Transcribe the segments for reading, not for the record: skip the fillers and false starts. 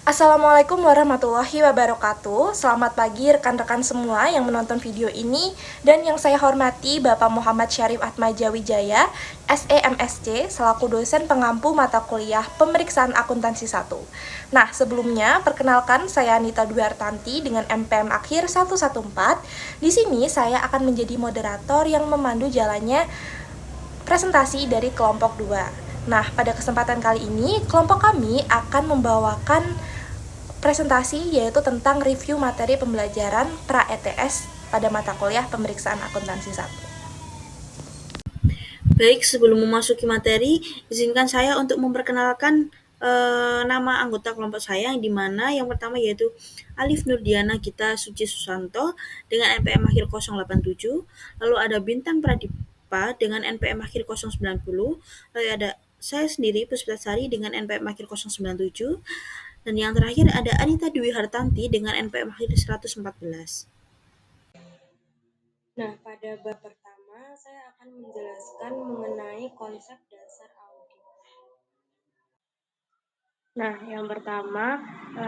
Assalamualaikum warahmatullahi wabarakatuh. Selamat pagi rekan-rekan semua yang menonton video ini dan yang saya hormati Bapak Muhammad Syarif Atmaja Wijaya, SEMSC, selaku dosen pengampu mata kuliah Pemeriksaan Akuntansi 1. Nah, sebelumnya perkenalkan saya Anita Dwi Hartanti dengan MPM akhir 114. Di sini saya akan menjadi moderator yang memandu jalannya presentasi dari kelompok 2. Nah, pada kesempatan kali ini, kelompok kami akan membawakan presentasi yaitu tentang review materi pembelajaran pra-ETS pada mata kuliah Pemeriksaan Akuntansi 1. Baik, sebelum memasuki materi, izinkan saya untuk memperkenalkan nama anggota kelompok saya yang dimana yang pertama yaitu Alif Nurdiana Gita Suci Susanto dengan NPM akhir 087, lalu ada Bintang Pradipa dengan NPM akhir 090, lalu ada saya sendiri Puspitasari dengan NPM akhir 097, dan yang terakhir ada Anita Dwi Hartanti dengan NPM akhir 114. Nah, pada bab pertama saya akan menjelaskan mengenai konsep dasar audit. Nah, yang pertama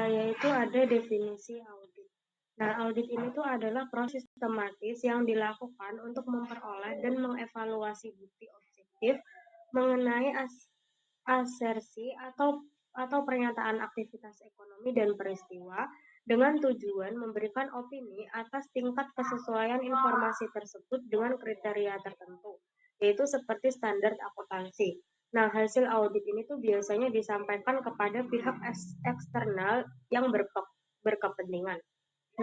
yaitu ada definisi audit. Nah, audit ini tuh adalah proses sistematis yang dilakukan untuk memperoleh dan mengevaluasi bukti objektif mengenai asersi atau pernyataan aktivitas ekonomi dan peristiwa dengan tujuan memberikan opini atas tingkat kesesuaian informasi tersebut dengan kriteria tertentu, yaitu seperti standar akuntansi. Nah, hasil audit ini tuh biasanya disampaikan kepada pihak eksternal yang berkepentingan.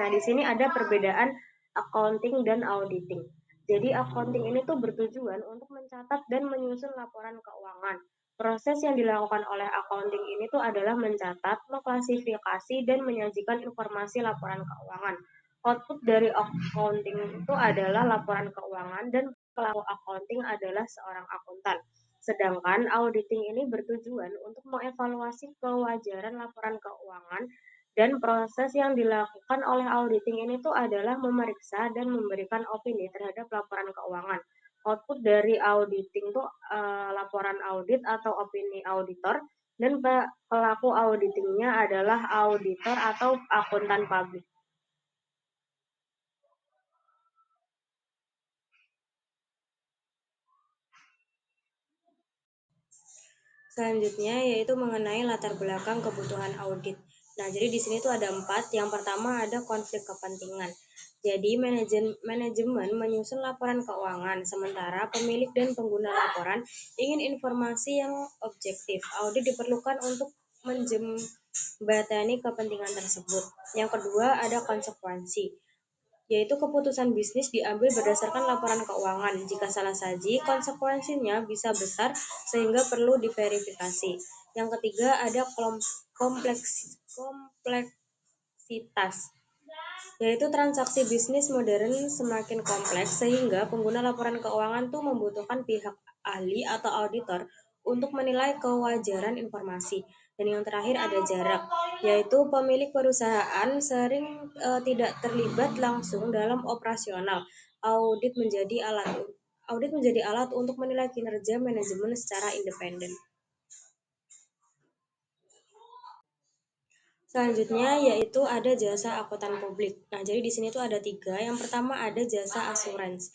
Nah, di sini ada perbedaan accounting dan auditing. Jadi, accounting ini tuh bertujuan untuk mencatat dan menyusun laporan keuangan. Proses yang dilakukan oleh accounting ini tuh adalah mencatat, mengklasifikasi, dan menyajikan informasi laporan keuangan. Output dari accounting itu adalah laporan keuangan dan pelaku accounting adalah seorang akuntan. Sedangkan auditing ini bertujuan untuk mengevaluasi kewajaran laporan keuangan dan proses yang dilakukan oleh auditing ini tuh adalah memeriksa dan memberikan opini terhadap laporan keuangan. Output dari auditing tuh laporan audit atau opini auditor dan pelaku auditingnya adalah auditor atau akuntan publik. Selanjutnya yaitu mengenai latar belakang kebutuhan audit. Nah, jadi di sini tuh ada 4. Yang pertama ada konflik kepentingan. Jadi manajemen menyusun laporan keuangan, sementara pemilik dan pengguna laporan ingin informasi yang objektif. Audit diperlukan untuk menjembatani kepentingan tersebut. Yang kedua ada konsekuensi, yaitu keputusan bisnis diambil berdasarkan laporan keuangan. Jika salah saji, konsekuensinya bisa besar sehingga perlu diverifikasi. Yang ketiga ada kompleksitas, yaitu transaksi bisnis modern semakin kompleks sehingga pengguna laporan keuangan tuh membutuhkan pihak ahli atau auditor untuk menilai kewajaran informasi. Dan yang terakhir ada jarak, yaitu pemilik perusahaan sering tidak terlibat langsung dalam operasional. Audit menjadi alat untuk menilai kinerja manajemen secara independen. Selanjutnya yaitu ada jasa akuntan publik. Nah, jadi di sini tuh ada 3. Yang pertama ada jasa asuransi,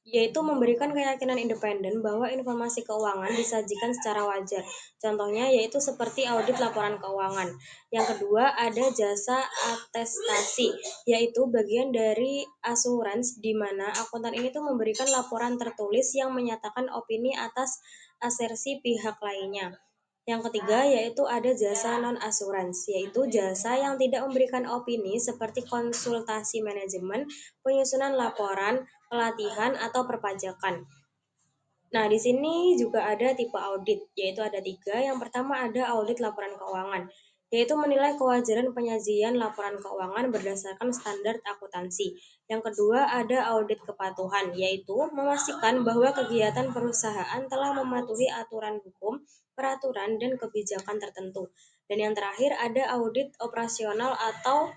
yaitu memberikan keyakinan independen bahwa informasi keuangan disajikan secara wajar. Contohnya yaitu seperti audit laporan keuangan. Yang kedua ada jasa atestasi, yaitu bagian dari asuransi di mana akuntan ini tuh memberikan laporan tertulis yang menyatakan opini atas asersi pihak lainnya. Yang ketiga yaitu ada jasa non-asuransi, yaitu jasa yang tidak memberikan opini seperti konsultasi manajemen, penyusunan laporan, pelatihan, atau perpajakan. Nah, di sini juga ada tipe audit, yaitu ada 3. Yang pertama ada audit laporan keuangan, yaitu menilai kewajaran penyajian laporan keuangan berdasarkan standar akuntansi. Yang kedua ada audit kepatuhan, yaitu memastikan bahwa kegiatan perusahaan telah mematuhi aturan hukum, peraturan, dan kebijakan tertentu. Dan yang terakhir ada audit operasional atau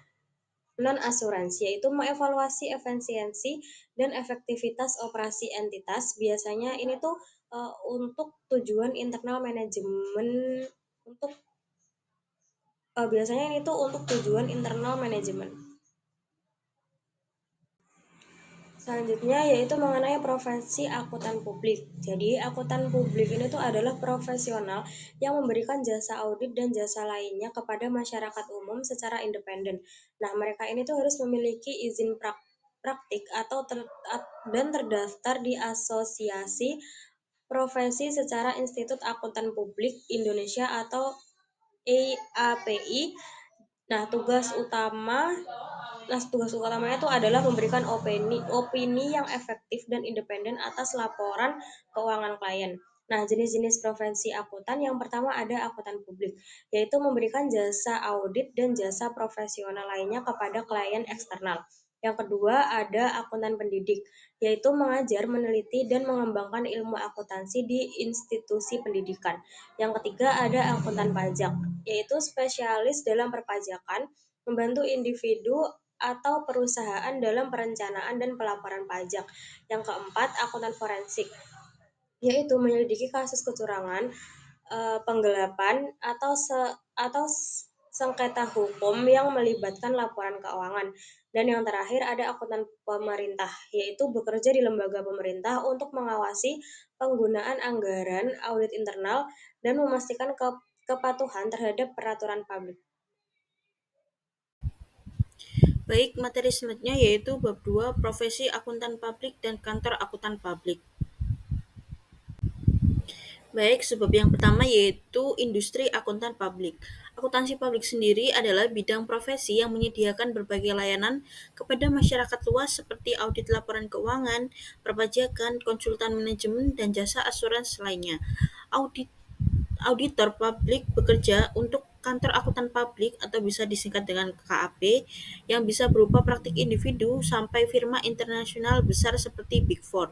non-asuransi, yaitu mengevaluasi efisiensi dan efektivitas operasi entitas. Biasanya ini tuh untuk tujuan internal manajemen untuk Biasanya ini tuh untuk tujuan internal manajemen. Selanjutnya yaitu mengenai profesi akuntan publik. Jadi, akuntan publik ini tuh adalah profesional yang memberikan jasa audit dan jasa lainnya kepada masyarakat umum secara independen. Nah, mereka ini tuh harus memiliki izin praktik atau dan terdaftar di Asosiasi Profesi secara Institut Akuntan Publik Indonesia atau EAPI. Nah, tugas utamanya itu adalah memberikan opini yang efektif dan independen atas laporan keuangan klien. Nah, jenis-jenis profesi akuntan yang pertama ada akuntan publik, yaitu memberikan jasa audit dan jasa profesional lainnya kepada klien eksternal. Yang kedua ada akuntan pendidik, yaitu mengajar, meneliti, dan mengembangkan ilmu akuntansi di institusi pendidikan. Yang ketiga ada akuntan pajak, yaitu spesialis dalam perpajakan, membantu individu atau perusahaan dalam perencanaan dan pelaporan pajak. Yang keempat, akuntan forensik, yaitu menyelidiki kasus kecurangan, penggelapan atau sengketa hukum yang melibatkan laporan keuangan. Dan yang terakhir ada akuntan pemerintah, yaitu bekerja di lembaga pemerintah untuk mengawasi penggunaan anggaran, audit internal, dan memastikan kepatuhan terhadap peraturan publik. Baik, materi selanjutnya yaitu bab 2 profesi akuntan publik dan kantor akuntan publik. Baik, sebab yang pertama yaitu industri akuntan publik. Akuntansi publik sendiri adalah bidang profesi yang menyediakan berbagai layanan kepada masyarakat luas seperti audit laporan keuangan, perpajakan, konsultan manajemen, dan jasa asuransi lainnya. Audit Auditor publik bekerja untuk kantor akuntan publik atau bisa disingkat dengan KAP yang bisa berupa praktik individu sampai firma internasional besar seperti Big Four.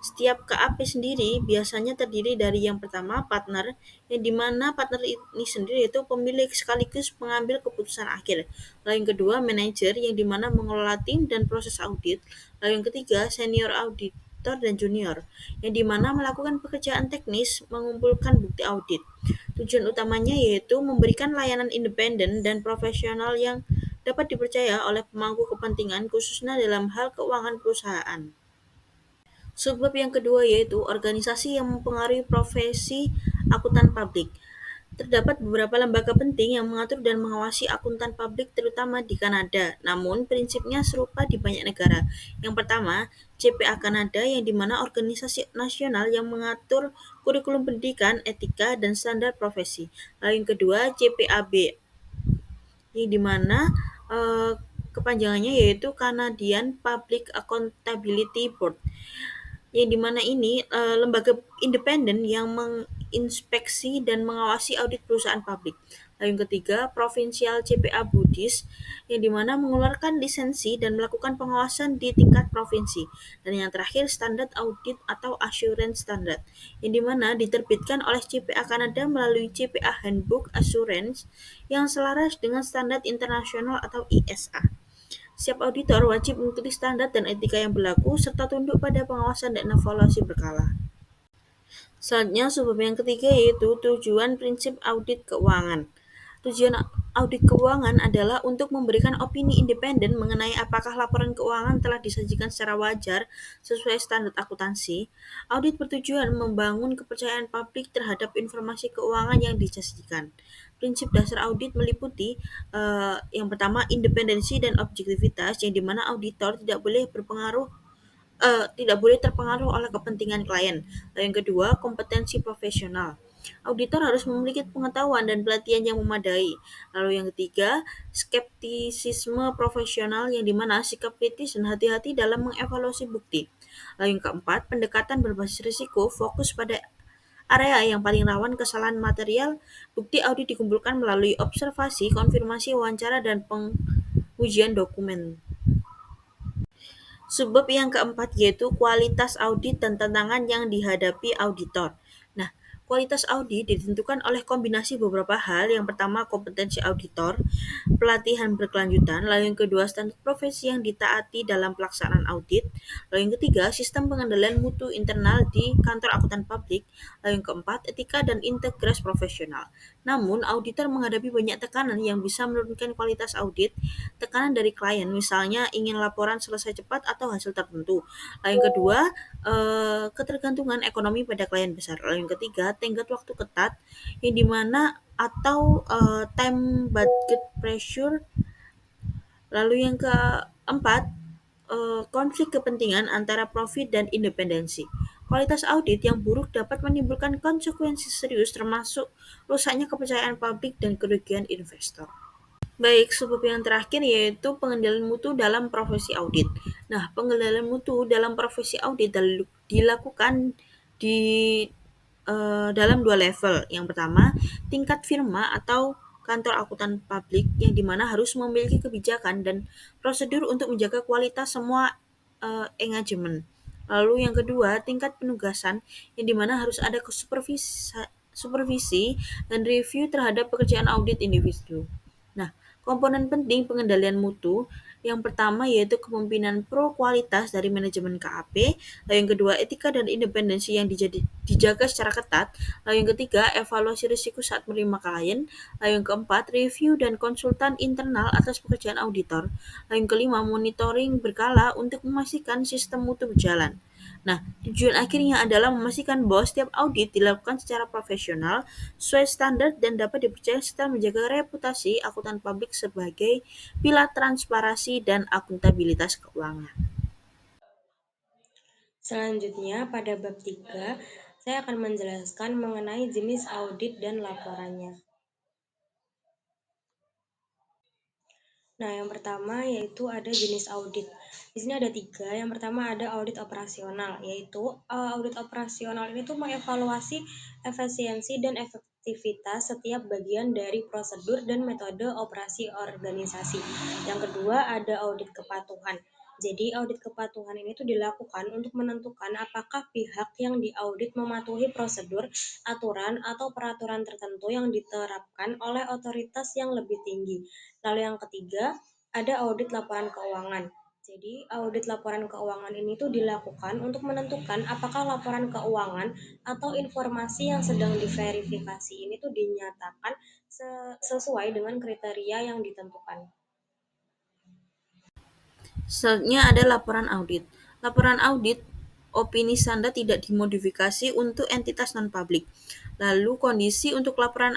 Setiap KAP sendiri biasanya terdiri dari yang pertama partner, yang dimana partner ini sendiri itu pemilik sekaligus pengambil keputusan akhir. Lalu yang kedua manajer yang dimana mengelola tim dan proses audit. Lalu yang ketiga senior auditor dan junior yang dimana melakukan pekerjaan teknis mengumpulkan bukti audit. Tujuan utamanya yaitu memberikan layanan independen dan profesional yang dapat dipercaya oleh pemangku kepentingan khususnya dalam hal keuangan perusahaan. Sebab yang kedua yaitu organisasi yang mempengaruhi profesi akuntan publik. Terdapat beberapa lembaga penting yang mengatur dan mengawasi akuntan publik terutama di Kanada, namun prinsipnya serupa di banyak negara. Yang pertama, CPA Kanada yang dimana organisasi nasional yang mengatur kurikulum pendidikan, etika, dan standar profesi. Lalu yang kedua, CPAB yang dimana eh, kepanjangannya yaitu Canadian Public Accountability Board yang dimana ini lembaga independen yang menginspeksi dan mengawasi audit perusahaan publik. Lalu yang ketiga, Provincial CPA Budis yang dimana mengeluarkan lisensi dan melakukan pengawasan di tingkat provinsi. Dan yang terakhir, Standard Audit atau Assurance Standard yang dimana diterbitkan oleh CPA Kanada melalui CPA Handbook Assurance yang selaras dengan standar internasional atau ISA. Setiap auditor wajib mengikuti standar dan etika yang berlaku serta tunduk pada pengawasan dan evaluasi berkala. Selanjutnya, subbab yang ketiga yaitu tujuan prinsip audit keuangan. Tujuan audit keuangan adalah untuk memberikan opini independen mengenai apakah laporan keuangan telah disajikan secara wajar sesuai standar akuntansi. Audit bertujuan membangun kepercayaan publik terhadap informasi keuangan yang disajikan. Prinsip dasar audit meliputi yang pertama independensi dan objektivitas, yang dimana auditor tidak boleh terpengaruh oleh kepentingan klien. Lalu yang kedua, kompetensi profesional. Auditor harus memiliki pengetahuan dan pelatihan yang memadai. Lalu yang ketiga, skeptisisme profesional, yang dimana sikap kritis dan hati-hati dalam mengevaluasi bukti. Lalu yang keempat, pendekatan berbasis risiko fokus pada area yang paling rawan kesalahan material. Bukti audit dikumpulkan melalui observasi, konfirmasi, wawancara, dan pengujian dokumen. Sebab yang keempat yaitu kualitas audit dan tantangan yang dihadapi auditor. Nah, kualitas audit ditentukan oleh kombinasi beberapa hal. Yang pertama, kompetensi auditor, pelatihan berkelanjutan, lalu yang kedua, standar profesi yang ditaati dalam pelaksanaan audit, lalu yang ketiga, sistem pengendalian mutu internal di kantor akuntan publik, lalu yang keempat, etika dan integritas profesional. Namun, auditor menghadapi banyak tekanan yang bisa menurunkan kualitas audit, tekanan dari klien, misalnya ingin laporan selesai cepat atau hasil tertentu. Lalu yang kedua, ketergantungan ekonomi pada klien besar. Lalu yang ketiga, tenggat waktu ketat, yang dimana atau time budget pressure. Lalu yang keempat, konflik kepentingan antara profit dan independensi. Kualitas audit yang buruk dapat menimbulkan konsekuensi serius termasuk rusaknya kepercayaan publik dan kerugian investor. Baik, sebab yang terakhir yaitu pengendalian mutu dalam profesi audit. Nah, pengendalian mutu dalam profesi audit dilakukan di dalam dua level. Yang pertama, tingkat firma atau kantor akuntan publik yang dimana harus memiliki kebijakan dan prosedur untuk menjaga kualitas semua engagement. Lalu yang kedua, tingkat penugasan yang dimana harus ada supervisi dan review terhadap pekerjaan audit individu. Nah, komponen penting pengendalian mutu yang pertama yaitu kepemimpinan pro kualitas dari manajemen KAP, lalu yang kedua etika dan independensi yang dijaga secara ketat, lalu yang ketiga evaluasi risiko saat menerima klien, lalu yang keempat review dan konsultan internal atas pekerjaan auditor, lalu yang kelima monitoring berkala untuk memastikan sistem mutu berjalan. Nah, tujuan akhirnya adalah memastikan bahwa setiap audit dilakukan secara profesional, sesuai standar dan dapat dipercaya serta menjaga reputasi akuntan publik sebagai pilar transparansi dan akuntabilitas keuangan. Selanjutnya, pada bab 3, saya akan menjelaskan mengenai jenis audit dan laporannya. Nah, yang pertama yaitu ada jenis audit. Di sini ada 3. Yang pertama ada audit operasional, yaitu audit operasional ini tuh mengevaluasi efisiensi dan efektivitas setiap bagian dari prosedur dan metode operasi organisasi. Yang kedua ada audit kepatuhan. Jadi audit kepatuhan ini tuh dilakukan untuk menentukan apakah pihak yang diaudit mematuhi prosedur, aturan, atau peraturan tertentu yang diterapkan oleh otoritas yang lebih tinggi. Lalu yang ketiga, ada audit laporan keuangan. Jadi audit laporan keuangan ini tuh dilakukan untuk menentukan apakah laporan keuangan atau informasi yang sedang diverifikasi ini tuh dinyatakan sesuai dengan kriteria yang ditentukan. Selanjutnya ada laporan audit. Laporan audit opini standar tidak dimodifikasi untuk entitas non-publik. Lalu kondisi untuk laporan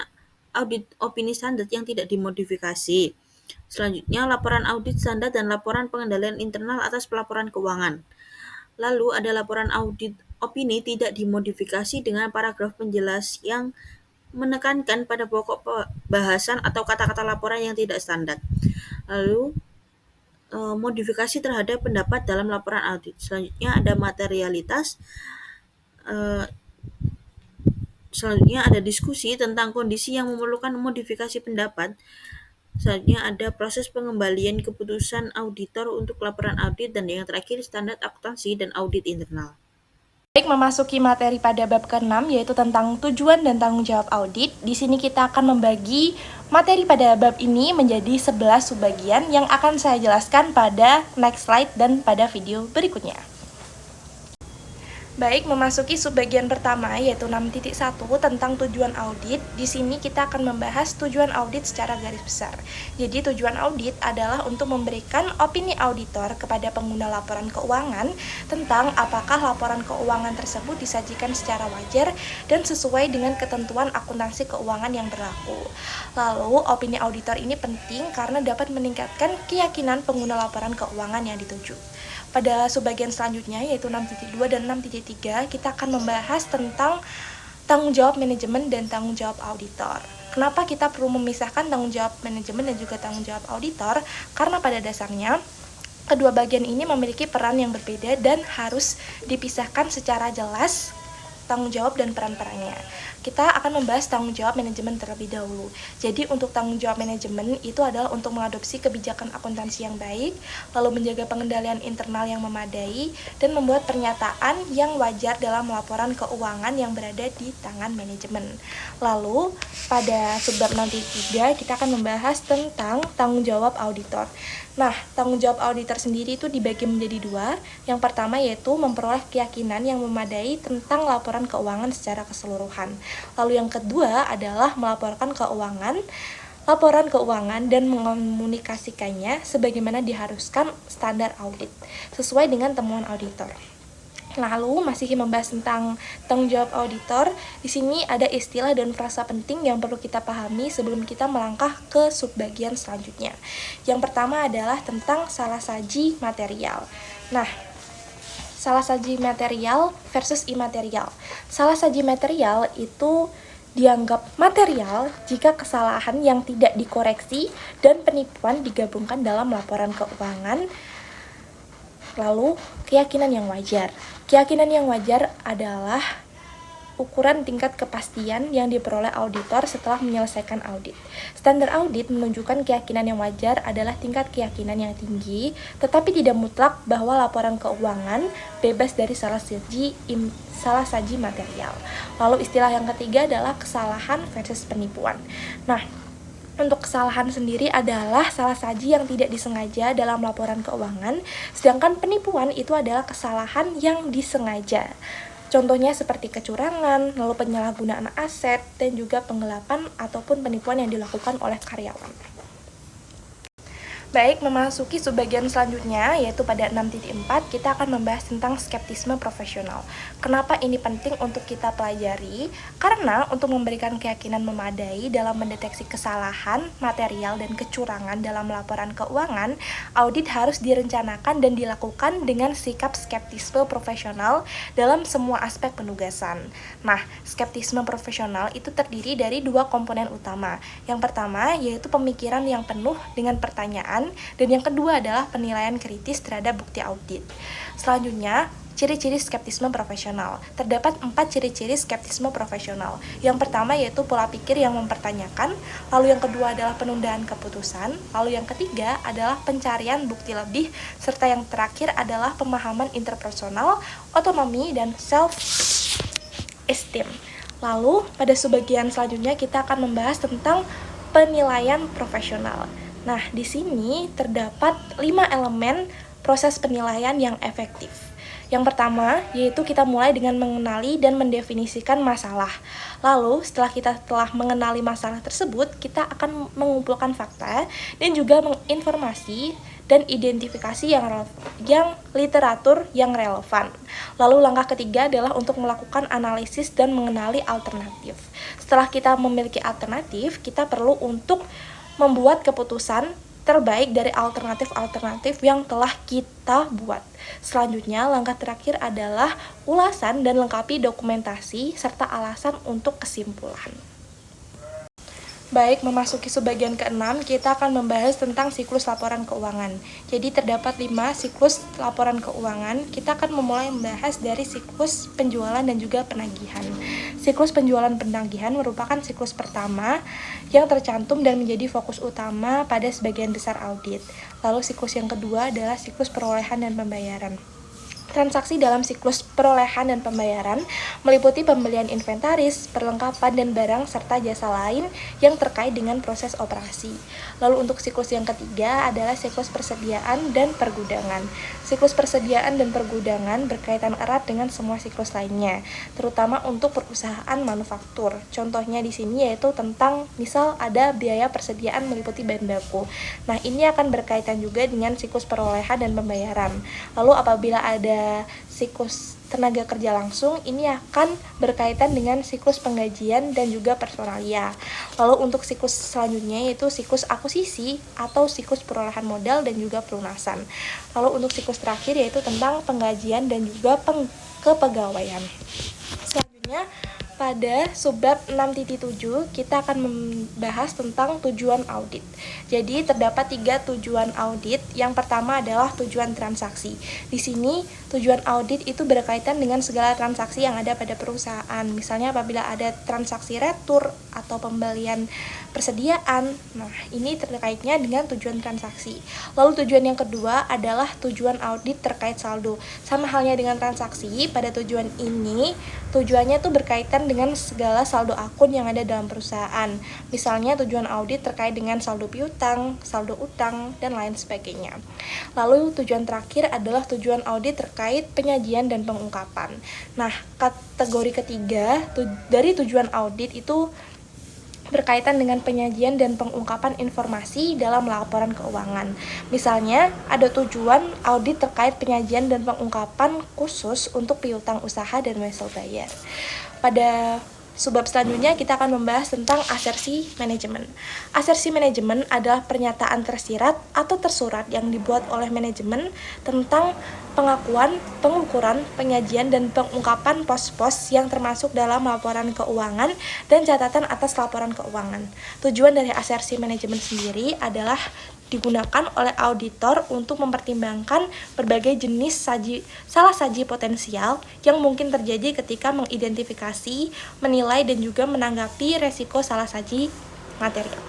audit opini standar yang tidak dimodifikasi. Selanjutnya laporan audit standar dan laporan pengendalian internal atas pelaporan keuangan. Lalu ada laporan audit opini tidak dimodifikasi dengan paragraf penjelas yang menekankan pada pokok bahasan atau kata-kata laporan yang tidak standar. Lalu modifikasi terhadap pendapat dalam laporan audit. Selanjutnya ada materialitas. Selanjutnya ada diskusi tentang kondisi yang memerlukan modifikasi pendapat. Selanjutnya ada proses pengembalian keputusan auditor untuk laporan audit dan yang terakhir standar akuntansi dan audit internal. Baik, memasuki materi pada bab ke-6 yaitu tentang tujuan dan tanggung jawab audit. Di sini kita akan membagi materi pada bab ini menjadi 11 subbagian yang akan saya jelaskan pada next slide dan pada video berikutnya. Baik, memasuki subbagian pertama yaitu 6.1 tentang tujuan audit. Di sini kita akan membahas tujuan audit secara garis besar. Jadi tujuan audit adalah untuk memberikan opini auditor kepada pengguna laporan keuangan tentang apakah laporan keuangan tersebut disajikan secara wajar dan sesuai dengan ketentuan akuntansi keuangan yang berlaku. Lalu, opini auditor ini penting karena dapat meningkatkan keyakinan pengguna laporan keuangan yang dituju. Pada subbagian selanjutnya yaitu 6.2 dan 6.3 kita akan membahas tentang tanggung jawab manajemen dan tanggung jawab auditor. Kenapa kita perlu memisahkan tanggung jawab manajemen dan juga tanggung jawab auditor? Karena pada dasarnya kedua bagian ini memiliki peran yang berbeda dan harus dipisahkan secara jelas tanggung jawab dan peran-perannya. Kita akan membahas tanggung jawab manajemen terlebih dahulu. Jadi untuk tanggung jawab manajemen itu adalah untuk mengadopsi kebijakan akuntansi yang baik, lalu menjaga pengendalian internal yang memadai, dan membuat pernyataan yang wajar dalam laporan keuangan yang berada di tangan manajemen. Lalu pada subbab 6.3 kita akan membahas tentang tanggung jawab auditor. Nah, tanggung jawab auditor sendiri itu dibagi menjadi 2. Yang pertama yaitu memperoleh keyakinan yang memadai tentang laporan laporan keuangan secara keseluruhan. Lalu yang kedua adalah melaporkan laporan keuangan dan mengomunikasikannya sebagaimana diharuskan standar audit sesuai dengan temuan auditor. Lalu masih membahas tentang tanggung jawab auditor. Di sini ada istilah dan frasa penting yang perlu kita pahami sebelum kita melangkah ke subbagian selanjutnya. Yang pertama adalah tentang salah saji material. Nah, salah saji material versus imaterial. Salah saji material itu dianggap material jika kesalahan yang tidak dikoreksi dan penipuan digabungkan dalam laporan keuangan. Lalu, keyakinan yang wajar. Keyakinan yang wajar adalah ukuran tingkat kepastian yang diperoleh auditor setelah menyelesaikan audit. Standar audit menunjukkan keyakinan yang wajar adalah tingkat keyakinan yang tinggi, tetapi tidak mutlak bahwa laporan keuangan bebas dari salah saji material. Lalu istilah yang ketiga adalah kesalahan versus penipuan. Nah, untuk kesalahan sendiri adalah salah saji yang tidak disengaja dalam laporan keuangan, sedangkan penipuan itu adalah kesalahan yang disengaja. Contohnya seperti kecurangan, lalu penyalahgunaan aset, dan juga penggelapan ataupun penipuan yang dilakukan oleh karyawan. Baik, memasuki subbagian selanjutnya, yaitu pada 6.4, kita akan membahas tentang skeptisme profesional. Kenapa ini penting untuk kita pelajari? Karena untuk memberikan keyakinan memadai dalam mendeteksi kesalahan, material, dan kecurangan dalam laporan keuangan, audit harus direncanakan dan dilakukan dengan sikap skeptisme profesional dalam semua aspek penugasan. Nah, skeptisme profesional itu terdiri dari dua komponen utama. Yang pertama, yaitu pemikiran yang penuh dengan pertanyaan, dan yang kedua adalah penilaian kritis terhadap bukti audit. Selanjutnya, ciri-ciri skeptisme profesional. Terdapat 4 ciri-ciri skeptisme profesional. Yang pertama yaitu pola pikir yang mempertanyakan, lalu yang kedua adalah penundaan keputusan, lalu yang ketiga adalah pencarian bukti lebih, serta yang terakhir adalah pemahaman interpersonal, otonomi, dan self-esteem. Lalu, pada subbagian selanjutnya kita akan membahas tentang penilaian profesional. Nah, di sini terdapat 5 elemen proses penilaian yang efektif. Yang pertama, yaitu kita mulai dengan mengenali dan mendefinisikan masalah. Lalu, setelah kita telah mengenali masalah tersebut, kita akan mengumpulkan fakta dan juga menginformasi dan identifikasi yang literatur yang relevan. Lalu langkah ketiga adalah untuk melakukan analisis dan mengenali alternatif. Setelah kita memiliki alternatif, kita perlu untuk membuat keputusan terbaik dari alternatif-alternatif yang telah kita buat. Selanjutnya, langkah terakhir adalah ulasan dan lengkapi dokumentasi serta alasan untuk kesimpulan. Baik, memasuki subbagian ke-6, kita akan membahas tentang siklus laporan keuangan. Jadi terdapat 5 siklus laporan keuangan. Kita akan memulai membahas dari siklus penjualan dan juga penagihan. Siklus penjualan penagihan merupakan siklus pertama yang tercantum dan menjadi fokus utama pada sebagian besar audit. Lalu siklus yang kedua adalah siklus perolehan dan pembayaran. Transaksi dalam siklus perolehan dan pembayaran meliputi pembelian inventaris, perlengkapan dan barang serta jasa lain yang terkait dengan proses operasi. Lalu untuk siklus yang ketiga adalah siklus persediaan dan pergudangan. Siklus persediaan dan pergudangan berkaitan erat dengan semua siklus lainnya, terutama untuk perusahaan manufaktur. Contohnya di sini yaitu tentang misal ada biaya persediaan meliputi bahan baku. Nah, ini akan berkaitan juga dengan siklus perolehan dan pembayaran. Lalu apabila ada siklus tenaga kerja langsung, ini akan berkaitan dengan siklus penggajian dan juga personalia. Lalu untuk siklus selanjutnya yaitu siklus akuisisi atau siklus perolehan modal dan juga pelunasan. Lalu untuk siklus terakhir yaitu tentang penggajian dan juga kepegawaian. Selanjutnya pada subbab 6.7 kita akan membahas tentang tujuan audit. Jadi terdapat 3 tujuan audit. Yang pertama adalah tujuan transaksi. Di sini tujuan audit itu berkaitan dengan segala transaksi yang ada pada perusahaan. Misalnya apabila ada transaksi retur atau pembelian persediaan. Nah, ini terkaitnya dengan tujuan transaksi. Lalu tujuan yang kedua adalah tujuan audit terkait saldo. Sama halnya dengan transaksi, pada tujuan ini tujuannya tuh berkaitan dengan segala saldo akun yang ada dalam perusahaan. Misalnya tujuan audit terkait dengan saldo piutang, saldo utang, dan lain sebagainya. Lalu tujuan terakhir adalah tujuan audit terkait penyajian dan pengungkapan. Nah, kategori ketiga dari tujuan audit itu berkaitan dengan penyajian dan pengungkapan informasi dalam laporan keuangan. Misalnya, ada tujuan audit terkait penyajian dan pengungkapan khusus untuk piutang usaha dan wesel bayar. Pada subbab selanjutnya kita akan membahas tentang asersi manajemen. Asersi manajemen adalah pernyataan tersirat atau tersurat yang dibuat oleh manajemen tentang pengakuan, pengukuran, penyajian, dan pengungkapan pos-pos yang termasuk dalam laporan keuangan dan catatan atas laporan keuangan. Tujuan dari asersi manajemen sendiri adalah digunakan oleh auditor untuk mempertimbangkan berbagai jenis salah saji potensial yang mungkin terjadi ketika mengidentifikasi, menilai, dan juga menanggapi resiko salah saji material.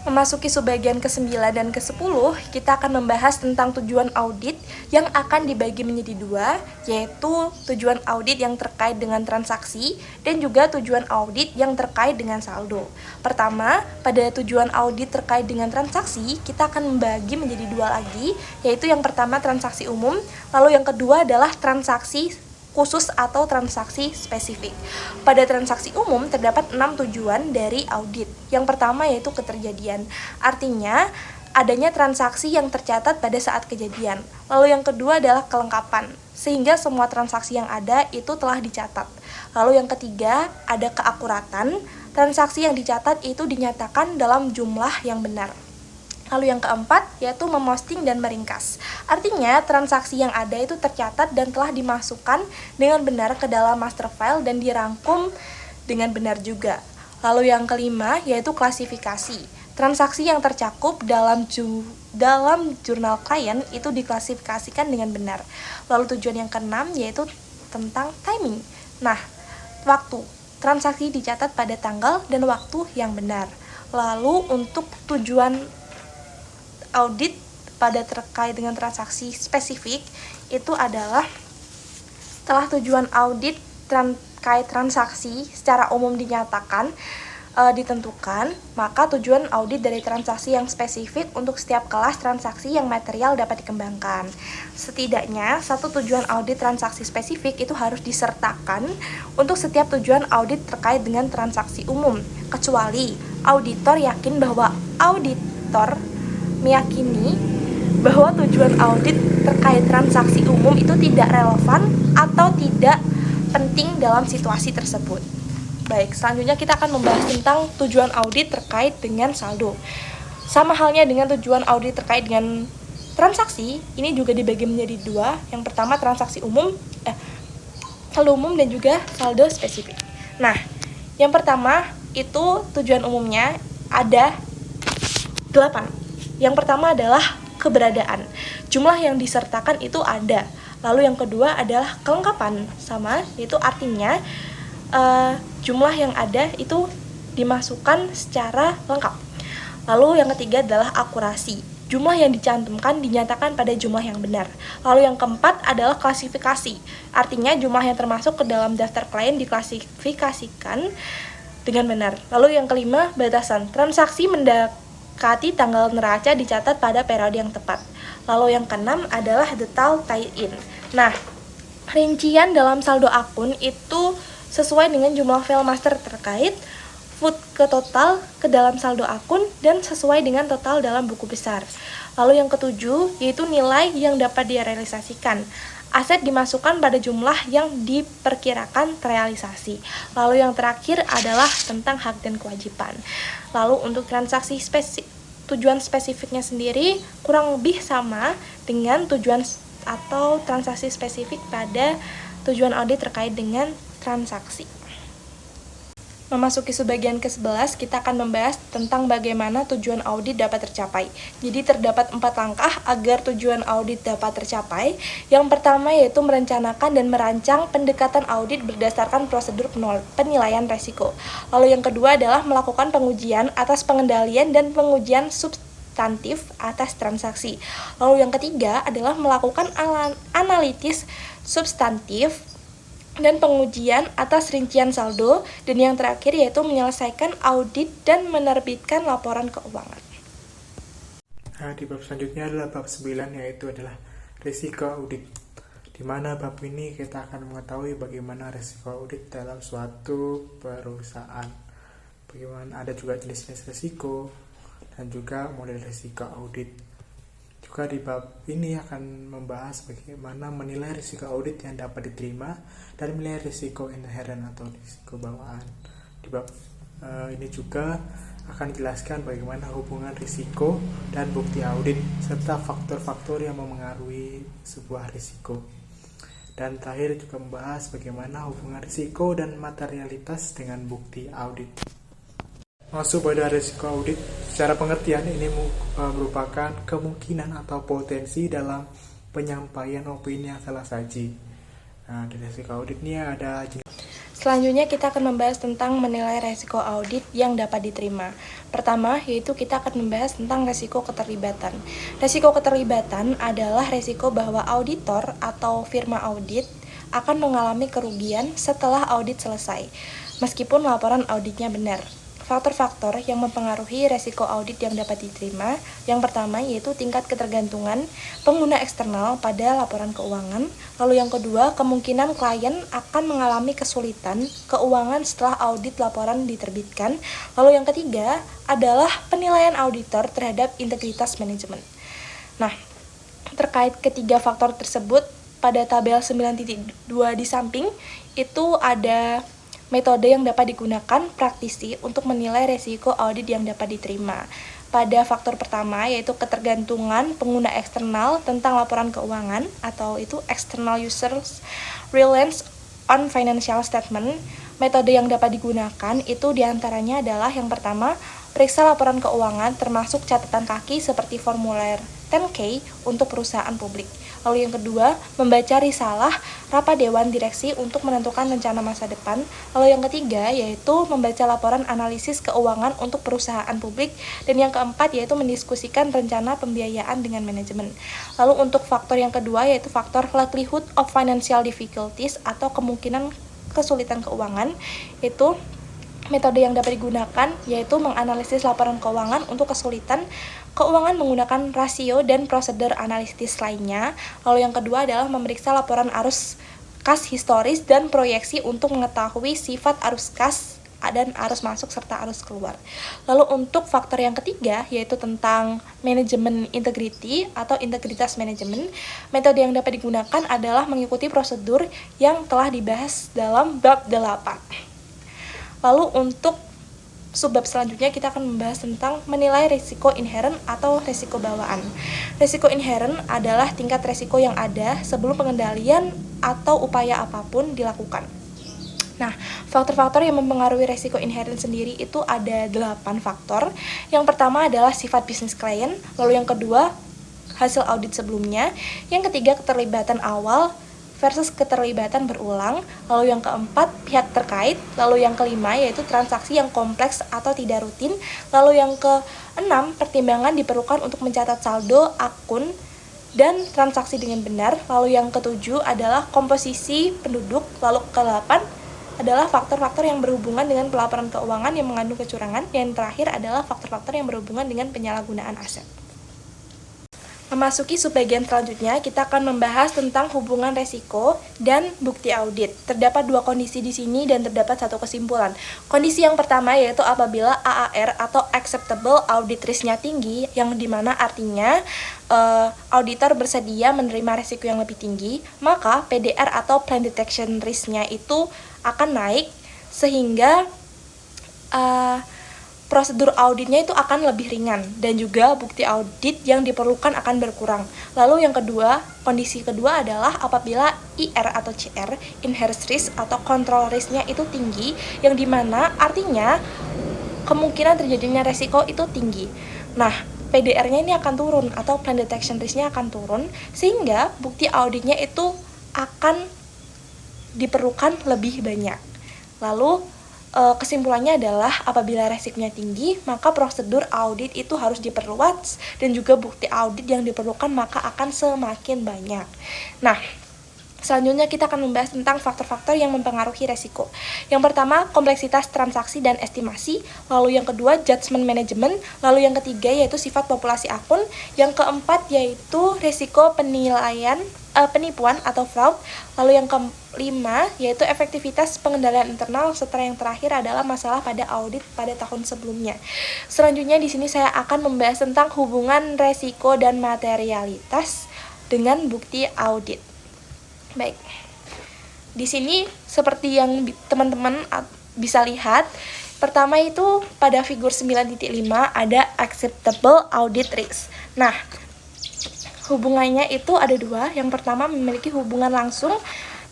Memasuki subbagian ke-9 dan ke-10, kita akan membahas tentang tujuan audit yang akan dibagi menjadi dua, yaitu tujuan audit yang terkait dengan transaksi dan juga tujuan audit yang terkait dengan saldo. Pertama, pada tujuan audit terkait dengan transaksi, kita akan membagi menjadi dua lagi, yaitu yang pertama transaksi umum, lalu yang kedua adalah transaksi khusus atau transaksi spesifik. Pada transaksi umum terdapat 6 tujuan dari audit. Yang pertama yaitu keterjadian. Artinya adanya transaksi yang tercatat pada saat kejadian. Lalu yang kedua adalah kelengkapan, sehingga semua transaksi yang ada itu telah dicatat. Lalu yang ketiga ada keakuratan. Transaksi yang dicatat itu dinyatakan dalam jumlah yang benar. Lalu yang keempat yaitu memosting dan meringkas. Artinya transaksi yang ada itu tercatat dan telah dimasukkan dengan benar ke dalam master file dan dirangkum dengan benar juga. Lalu yang kelima yaitu klasifikasi. Transaksi yang tercakup dalam jurnal klien itu diklasifikasikan dengan benar. Lalu tujuan yang keenam yaitu tentang timing. Nah, waktu. Transaksi dicatat pada tanggal dan waktu yang benar. Lalu untuk tujuan audit pada terkait dengan transaksi spesifik itu adalah setelah tujuan audit terkait transaksi secara umum dinyatakan ditentukan, maka tujuan audit dari transaksi yang spesifik untuk setiap kelas transaksi yang material dapat dikembangkan. Setidaknya satu tujuan audit transaksi spesifik itu harus disertakan untuk setiap tujuan audit terkait dengan transaksi umum, kecuali auditor yakin bahwa auditor meyakini bahwa tujuan audit terkait transaksi umum itu tidak relevan atau tidak penting dalam situasi tersebut. Baik, selanjutnya kita akan membahas tentang tujuan audit terkait dengan saldo. Sama halnya dengan tujuan audit terkait dengan transaksi, ini juga dibagi menjadi dua. Yang pertama transaksi umum, saldo umum dan juga saldo spesifik. Nah, yang pertama itu tujuan umumnya ada 8. Yang pertama adalah keberadaan. Jumlah yang disertakan itu ada. Lalu yang kedua adalah kelengkapan. Sama, yaitu artinya jumlah yang ada itu dimasukkan secara lengkap. Lalu yang ketiga adalah akurasi. Jumlah yang dicantumkan dinyatakan pada jumlah yang benar. Lalu yang keempat adalah klasifikasi. Artinya jumlah yang termasuk ke dalam daftar klien diklasifikasikan dengan benar. Lalu yang kelima, batasan. Transaksi mendekati tanggal neraca dicatat pada periode yang tepat. Lalu yang keenam adalah detail tie-in. Nah, rincian dalam saldo akun itu sesuai dengan jumlah file master terkait, foot ke total ke dalam saldo akun, dan sesuai dengan total dalam buku besar. Lalu yang ketujuh yaitu nilai yang dapat direalisasikan. Aset dimasukkan pada jumlah yang diperkirakan terrealisasi. Lalu yang terakhir adalah tentang hak dan kewajiban. Lalu untuk transaksi tujuan spesifiknya sendiri kurang lebih sama dengan tujuan atau transaksi spesifik pada tujuan audit terkait dengan transaksi. Memasuki subbagian ke-11, kita akan membahas tentang bagaimana tujuan audit dapat tercapai. Jadi terdapat 4 langkah agar tujuan audit dapat tercapai. Yang pertama yaitu merencanakan dan merancang pendekatan audit berdasarkan prosedur penilaian resiko. Lalu yang kedua adalah melakukan pengujian atas pengendalian dan pengujian substantif atas transaksi. Lalu yang ketiga adalah melakukan analisis substantif dan pengujian atas rincian saldo, dan yang terakhir yaitu menyelesaikan audit dan menerbitkan laporan keuangan. Nah, di bab selanjutnya adalah bab 9, yaitu adalah risiko audit. Di mana bab ini kita akan mengetahui bagaimana risiko audit dalam suatu perusahaan. Bagaimana ada juga jenis-jenis risiko dan juga model risiko audit. Juga di bab ini akan membahas bagaimana menilai risiko audit yang dapat diterima dan menilai risiko inherent atau risiko bawaan. Di bab ini juga akan dijelaskan bagaimana hubungan risiko dan bukti audit serta faktor-faktor yang memengaruhi sebuah risiko. Dan terakhir juga membahas bagaimana hubungan risiko dan materialitas dengan bukti audit. Masuk pada risiko audit, secara pengertian ini merupakan kemungkinan atau potensi dalam penyampaian opini yang salah saji. Nah, di risiko audit ini ada Selanjutnya kita akan membahas tentang menilai resiko audit yang dapat diterima. Pertama, yaitu kita akan membahas tentang resiko keterlibatan. Resiko keterlibatan adalah resiko bahwa auditor atau firma audit akan mengalami kerugian setelah audit selesai, meskipun laporan auditnya benar. Faktor-faktor yang mempengaruhi resiko audit yang dapat diterima, yang pertama yaitu tingkat ketergantungan pengguna eksternal pada laporan keuangan. Lalu yang kedua, kemungkinan klien akan mengalami kesulitan keuangan setelah audit laporan diterbitkan. Lalu yang ketiga adalah penilaian auditor terhadap integritas manajemen. Nah, terkait ketiga faktor tersebut, pada tabel 9.2 di samping itu ada metode yang dapat digunakan praktisi untuk menilai resiko audit yang dapat diterima. Pada faktor pertama yaitu ketergantungan pengguna eksternal tentang laporan keuangan atau itu external users reliance on financial statement. Metode yang dapat digunakan itu diantaranya adalah yang pertama, periksa laporan keuangan termasuk catatan kaki seperti formulir 10K untuk perusahaan publik. Lalu yang kedua, membaca risalah rapat dewan direksi untuk menentukan rencana masa depan. Lalu yang ketiga, yaitu membaca laporan analisis keuangan untuk perusahaan publik. Dan yang keempat, yaitu mendiskusikan rencana pembiayaan dengan manajemen. Lalu untuk faktor yang kedua, yaitu faktor likelihood of financial difficulties atau kemungkinan kesulitan keuangan, itu metode yang dapat digunakan yaitu menganalisis laporan keuangan untuk kesulitan keuangan menggunakan rasio dan prosedur analitis lainnya. Lalu yang kedua adalah memeriksa laporan arus kas historis dan proyeksi untuk mengetahui sifat arus kas dan arus masuk serta arus keluar. Lalu untuk faktor yang ketiga yaitu tentang manajemen integrity atau integritas manajemen, metode yang dapat digunakan adalah mengikuti prosedur yang telah dibahas dalam bab 8. Lalu untuk subbab selanjutnya kita akan membahas tentang menilai risiko inherent atau risiko bawaan. Risiko inherent adalah tingkat risiko yang ada sebelum pengendalian atau upaya apapun dilakukan. Nah, faktor-faktor yang mempengaruhi risiko inherent sendiri itu ada 8 faktor. Yang pertama adalah sifat bisnis klien, lalu yang kedua hasil audit sebelumnya, yang ketiga keterlibatan awal versus keterlibatan berulang, lalu yang keempat pihak terkait, lalu yang kelima yaitu transaksi yang kompleks atau tidak rutin, lalu yang keenam pertimbangan diperlukan untuk mencatat saldo, akun, dan transaksi dengan benar, lalu yang ketujuh adalah komposisi penduduk, lalu ke-8 adalah faktor-faktor yang berhubungan dengan pelaporan keuangan yang mengandung kecurangan, yang terakhir adalah faktor-faktor yang berhubungan dengan penyalahgunaan aset. Memasuki subbagian selanjutnya, kita akan membahas tentang hubungan resiko dan bukti audit. Terdapat dua kondisi di sini dan terdapat satu kesimpulan. Kondisi yang pertama yaitu apabila AAR atau acceptable audit risk-nya tinggi, yang dimana artinya auditor bersedia menerima resiko yang lebih tinggi, maka PDR atau plan detection risk-nya itu akan naik sehingga prosedur auditnya itu akan lebih ringan dan juga bukti audit yang diperlukan akan berkurang. Lalu yang kedua, kondisi kedua adalah apabila IR atau CR, inherent risk atau control risk-nya itu tinggi, yang dimana artinya kemungkinan terjadinya resiko itu tinggi. Nah, PDR-nya ini akan turun atau plan detection risk-nya akan turun sehingga bukti auditnya itu akan diperlukan lebih banyak. Lalu kesimpulannya adalah apabila resikonya tinggi, maka prosedur audit itu harus diperluas dan juga bukti audit yang diperlukan maka akan semakin banyak. Nah, Selanjutnya kita akan membahas tentang faktor-faktor yang mempengaruhi resiko. Yang pertama, kompleksitas transaksi dan estimasi. Lalu yang kedua, judgment management. Lalu yang ketiga yaitu sifat populasi akun. Yang keempat yaitu resiko penipuan atau fraud. Lalu yang kelima yaitu efektivitas pengendalian internal. Serta yang terakhir adalah masalah pada audit pada tahun sebelumnya. Selanjutnya di sini saya akan membahas tentang hubungan resiko dan materialitas dengan bukti audit. Baik, di sini seperti yang teman-teman bisa lihat, pertama itu pada figur 9.5 ada acceptable audit risk. Nah, hubungannya itu ada dua. Yang pertama memiliki hubungan langsung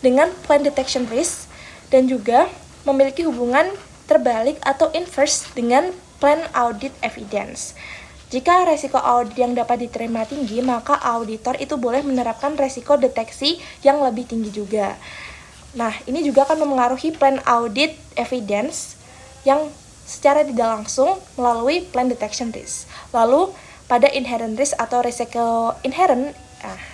dengan plan detection risk dan juga memiliki hubungan terbalik atau inverse dengan plan audit evidence. Jika resiko audit yang dapat diterima tinggi, maka auditor itu boleh menerapkan resiko deteksi yang lebih tinggi juga. Nah, ini juga akan mempengaruhi plan audit evidence yang secara tidak langsung melalui plan detection risk. Lalu, pada inherent risk atau resiko inherent,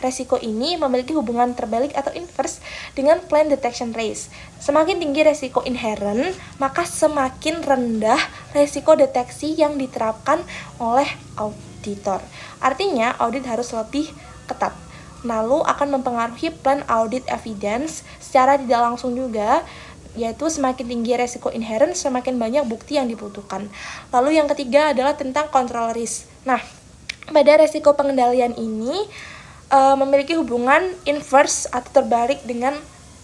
resiko ini memiliki hubungan terbalik atau inverse dengan plan detection risk. Semakin tinggi resiko inherent, maka semakin rendah resiko deteksi yang diterapkan oleh auditor. Artinya, audit harus lebih ketat. Lalu akan mempengaruhi plan audit evidence secara tidak langsung juga, yaitu semakin tinggi resiko inherent, semakin banyak bukti yang dibutuhkan. Lalu yang ketiga adalah tentang control risk. Nah, pada resiko pengendalian ini memiliki hubungan inverse atau terbalik dengan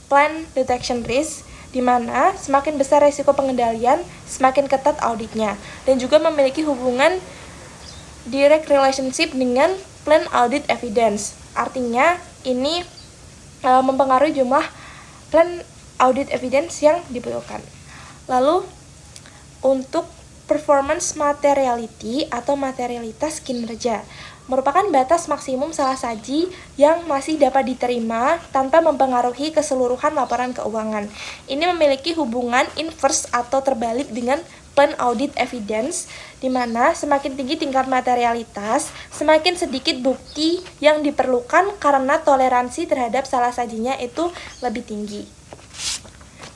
plan detection risk, di mana semakin besar resiko pengendalian, semakin ketat auditnya, dan juga memiliki hubungan direct relationship dengan plan audit evidence. Artinya ini mempengaruhi jumlah plan audit evidence yang dibutuhkan. Lalu untuk performance materiality atau materialitas kinerja merupakan batas maksimum salah saji yang masih dapat diterima tanpa mempengaruhi keseluruhan laporan keuangan. Ini memiliki hubungan inverse atau terbalik dengan plan audit evidence, di mana semakin tinggi tingkat materialitas, semakin sedikit bukti yang diperlukan karena toleransi terhadap salah sajinya itu lebih tinggi.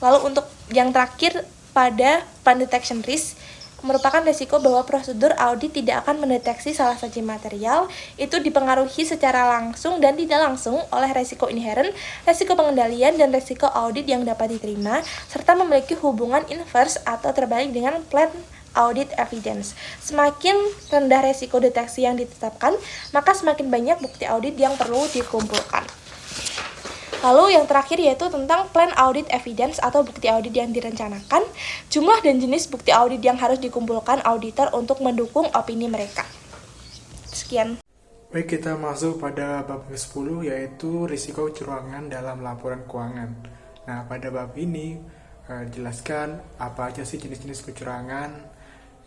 Lalu untuk yang terakhir pada plan detection risk, merupakan resiko bahwa prosedur audit tidak akan mendeteksi salah saji material, itu dipengaruhi secara langsung dan tidak langsung oleh resiko inherent, resiko pengendalian, dan resiko audit yang dapat diterima, serta memiliki hubungan inverse atau terbalik dengan plan audit evidence. Semakin rendah resiko deteksi yang ditetapkan, maka semakin banyak bukti audit yang perlu dikumpulkan. Lalu yang terakhir yaitu tentang plan audit evidence atau bukti audit yang direncanakan, jumlah dan jenis bukti audit yang harus dikumpulkan auditor untuk mendukung opini mereka. Sekian. Baik, kita masuk pada bab ke-10 yaitu risiko kecurangan dalam laporan keuangan. Nah, pada bab ini jelaskan apa aja sih jenis-jenis kecurangan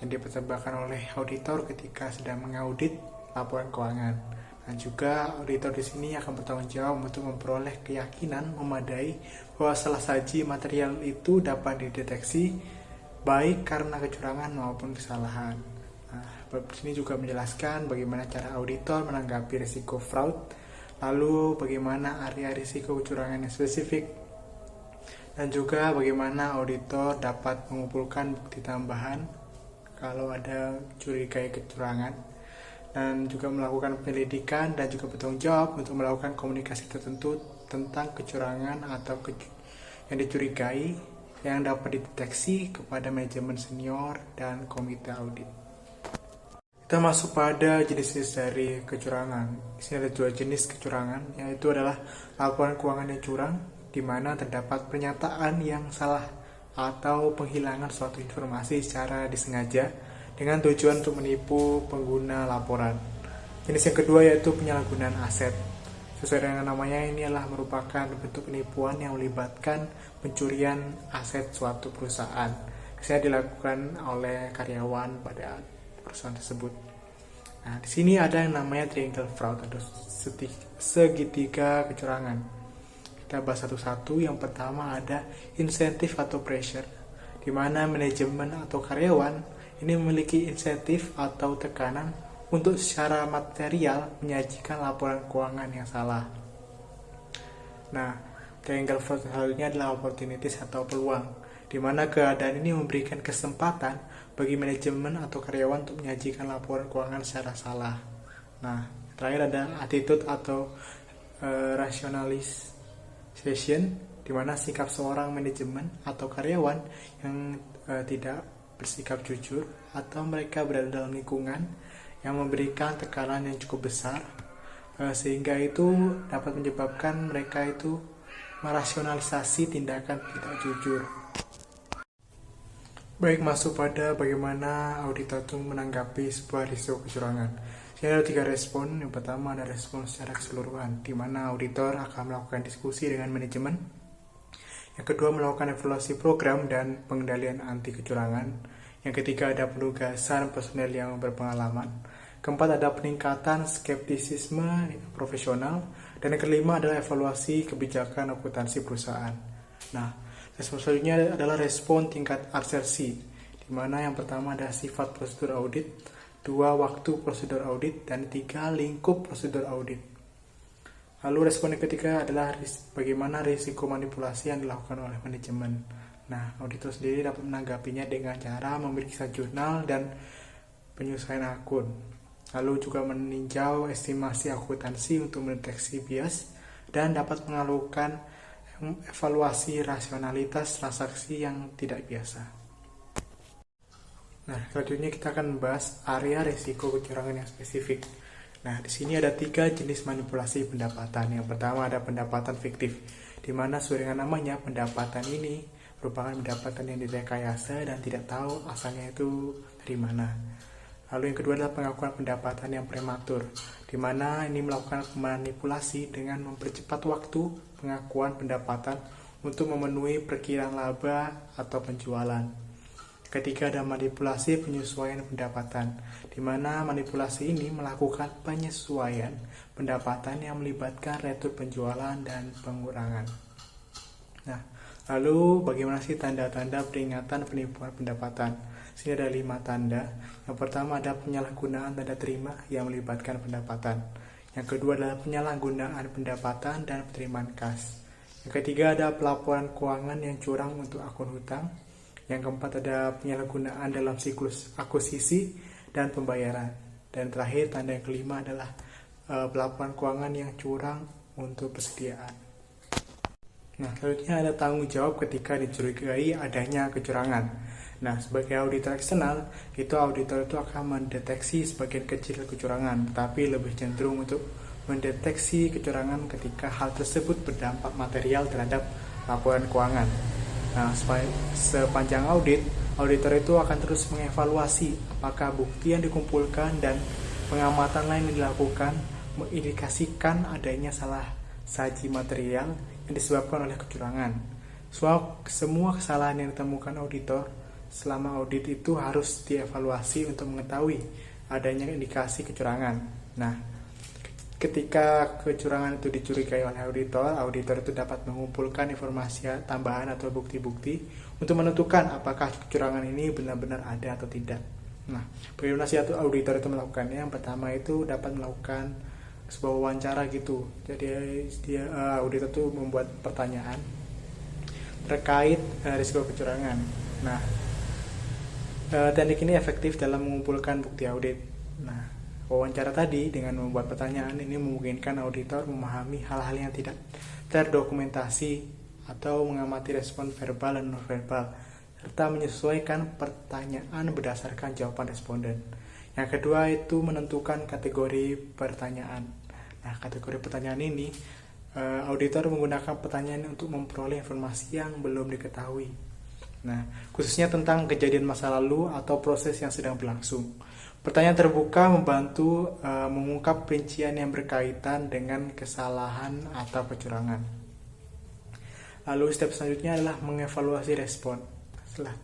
yang dipertimbangkan oleh auditor ketika sedang mengaudit laporan keuangan. Dan juga auditor di sini akan bertanggung jawab untuk memperoleh keyakinan memadai bahwa salah saji material itu dapat dideteksi baik karena kecurangan maupun kesalahan. Nah, bab sini juga menjelaskan bagaimana cara auditor menanggapi risiko fraud, lalu bagaimana area risiko kecurangan yang spesifik, dan juga bagaimana auditor dapat mengumpulkan bukti tambahan kalau ada curigai kecurangan, dan juga melakukan penyelidikan dan juga bertanggung jawab untuk melakukan komunikasi tertentu tentang kecurangan atau yang dicurigai yang dapat dideteksi kepada manajemen senior dan komite audit. Kita masuk pada jenis-jenis dari kecurangan. Di sini ada dua jenis kecurangan, yaitu adalah laporan keuangan yang curang, di mana terdapat pernyataan yang salah atau penghilangan suatu informasi secara disengaja dengan tujuan untuk menipu pengguna laporan. Jenis yang kedua yaitu penyalahgunaan aset. Sesuai dengan namanya, ini adalah merupakan bentuk penipuan yang melibatkan pencurian aset suatu perusahaan. Biasanya dilakukan oleh karyawan pada perusahaan tersebut. Nah, di sini ada yang namanya triangle fraud atau segitiga kecurangan. Kita bahas satu-satu. Yang pertama ada insentif atau pressure, di mana manajemen atau karyawan ini memiliki insentif atau tekanan untuk secara material menyajikan laporan keuangan yang salah. Nah, Triangle selanjutnya adalah opportunities atau peluang, di mana keadaan ini memberikan kesempatan bagi manajemen atau karyawan untuk menyajikan laporan keuangan secara salah. Nah, terakhir ada attitude atau rationalization, di mana sikap seorang manajemen atau karyawan yang tidak bersikap jujur atau mereka berada dalam lingkungan yang memberikan tekanan yang cukup besar, sehingga itu dapat menyebabkan mereka itu merasionalisasi tindakan tidak jujur. Baik, masuk pada bagaimana auditor itu menanggapi sebuah risiko kecurangan. Jadi ada 3 respon. Yang pertama ada respon secara keseluruhan, di mana auditor akan melakukan diskusi dengan manajemen. Yang kedua, melakukan evaluasi program dan pengendalian anti kecurangan. Yang ketiga, ada penugasan personel yang berpengalaman. Keempat, ada peningkatan skeptisisme profesional. Dan yang kelima adalah evaluasi kebijakan akuntansi perusahaan. Nah, respon selanjutnya adalah respon tingkat absensi, di mana yang pertama ada sifat prosedur audit, 2 waktu prosedur audit, dan 3 lingkup prosedur audit. Lalu respon yang ketiga adalah bagaimana risiko manipulasi yang dilakukan oleh manajemen. Nah, auditor sendiri dapat menanggapinya dengan cara memeriksa jurnal dan penyesuaian akun. Lalu juga meninjau estimasi akuntansi untuk mendeteksi bias dan dapat melakukan evaluasi rasionalitas transaksi yang tidak biasa. Nah, selanjutnya kita akan membahas area risiko kecurangan yang spesifik. Nah, di sini ada 3 jenis manipulasi pendapatan. Yang pertama ada pendapatan fiktif, di mana sesuai dengan namanya, pendapatan ini merupakan pendapatan yang direkayasa dan tidak tahu asalnya itu dari mana. Lalu yang kedua adalah pengakuan pendapatan yang prematur, di mana ini melakukan manipulasi dengan mempercepat waktu pengakuan pendapatan untuk memenuhi perkiraan laba atau penjualan. Ketiga ada manipulasi penyesuaian pendapatan, di mana manipulasi ini melakukan penyesuaian pendapatan yang melibatkan retur penjualan dan pengurangan. Nah, lalu bagaimana sih tanda-tanda peringatan penipuan pendapatan? Sini ada 5 tanda. Yang pertama ada penyalahgunaan tanda terima yang melibatkan pendapatan. Yang kedua adalah penyalahgunaan pendapatan dan penerimaan kas. Yang ketiga ada pelaporan keuangan yang curang untuk akun hutang. Yang keempat ada penyalahgunaan dalam siklus akuisisi dan pembayaran. Dan terakhir tanda yang kelima adalah pelaporan keuangan yang curang untuk persediaan. Nah, selanjutnya ada tanggung jawab ketika dicurigai adanya kecurangan. Nah, sebagai auditor eksternal, auditor itu akan mendeteksi sebagian kecil kecurangan, tapi lebih cenderung untuk mendeteksi kecurangan ketika hal tersebut berdampak material terhadap laporan keuangan. Nah, sepanjang audit, auditor itu akan terus mengevaluasi apakah bukti yang dikumpulkan dan pengamatan lain yang dilakukan mengindikasikan adanya salah saji material yang disebabkan oleh kecurangan. Semua kesalahan yang ditemukan auditor selama audit itu harus dievaluasi untuk mengetahui adanya indikasi kecurangan. Nah, ketika kecurangan itu dicurigai oleh auditor itu dapat mengumpulkan informasi tambahan atau bukti-bukti untuk menentukan apakah kecurangan ini benar-benar ada atau tidak. Nah, bagaimana sih auditor itu melakukannya? Yang pertama itu dapat melakukan sebuah wawancara gitu. Jadi auditor itu membuat pertanyaan terkait risiko kecurangan. Nah, teknik ini efektif dalam mengumpulkan bukti audit. Nah, wawancara tadi dengan membuat pertanyaan ini memungkinkan auditor memahami hal-hal yang tidak terdokumentasi atau mengamati respon verbal dan non-verbal, serta menyesuaikan pertanyaan berdasarkan jawaban responden. Yang kedua itu menentukan kategori pertanyaan. Nah, kategori pertanyaan ini auditor menggunakan pertanyaan untuk memperoleh informasi yang belum diketahui. Nah, khususnya tentang kejadian masa lalu atau proses yang sedang berlangsung. Pertanyaan terbuka membantu mengungkap rincian yang berkaitan dengan kesalahan atau kecurangan. Lalu step selanjutnya adalah mengevaluasi respon. Setelah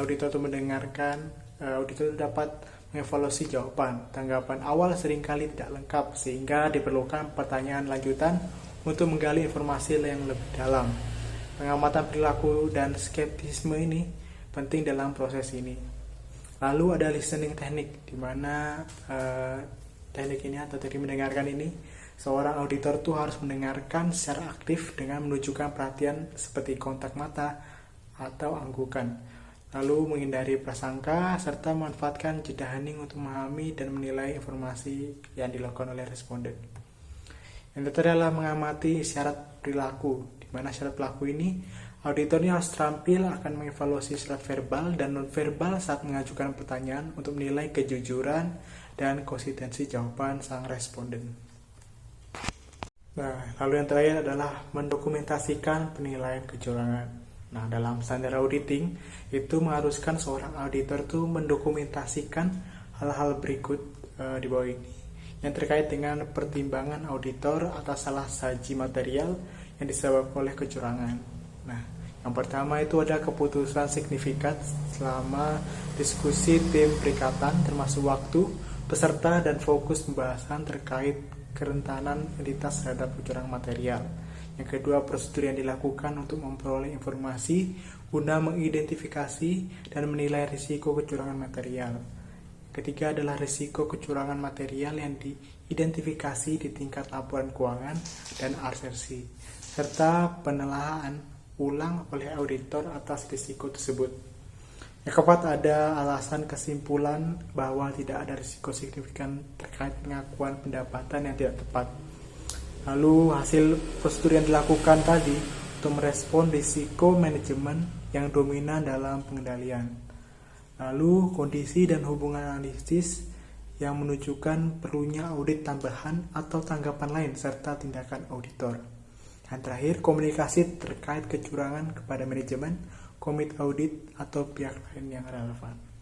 auditor itu mendengarkan, auditor itu dapat mengevaluasi jawaban. Tanggapan awal seringkali tidak lengkap, sehingga diperlukan pertanyaan lanjutan untuk menggali informasi yang lebih dalam. Pengamatan perilaku dan skeptisisme ini penting dalam proses ini. Lalu ada listening teknik, di mana teknik ini atau teknik mendengarkan ini Seorang auditor tuh harus mendengarkan secara aktif dengan menunjukkan perhatian seperti kontak mata atau anggukan, lalu menghindari prasangka serta memanfaatkan jeda hening untuk memahami dan menilai informasi yang dilakukan oleh responden. Yang terakhir adalah mengamati syarat perilaku, di mana syarat perilaku ini auditornya harus terampil akan mengevaluasi syarat verbal dan non-verbal saat mengajukan pertanyaan untuk menilai kejujuran dan konsistensi jawaban sang responden. Nah, lalu yang terakhir adalah mendokumentasikan penilaian kecurangan. Nah, dalam standar auditing itu mengharuskan seorang auditor itu mendokumentasikan hal-hal berikut di bawah ini, yang terkait dengan pertimbangan auditor atas salah saji material yang disebabkan oleh kecurangan. Nah, yang pertama itu ada keputusan signifikan selama diskusi tim perikatan termasuk waktu, peserta, dan fokus pembahasan terkait kerentanan entitas terhadap kecurangan material. Yang kedua, prosedur yang dilakukan untuk memperoleh informasi guna mengidentifikasi dan menilai risiko kecurangan material. Ketiga adalah risiko kecurangan material yang diidentifikasi di tingkat laporan keuangan dan asersi, serta penelaahan ulang oleh auditor atas risiko tersebut. Yang keempat ada alasan kesimpulan bahwa tidak ada risiko signifikan terkait pengakuan pendapatan yang tidak tepat. Lalu hasil prosedur yang dilakukan tadi untuk merespon risiko manajemen yang dominan dalam pengendalian. Lalu kondisi dan hubungan analisis yang menunjukkan perlunya audit tambahan atau tanggapan lain serta tindakan auditor. Yang terakhir, komunikasi terkait kecurangan kepada manajemen, komite audit, atau pihak lain yang relevan.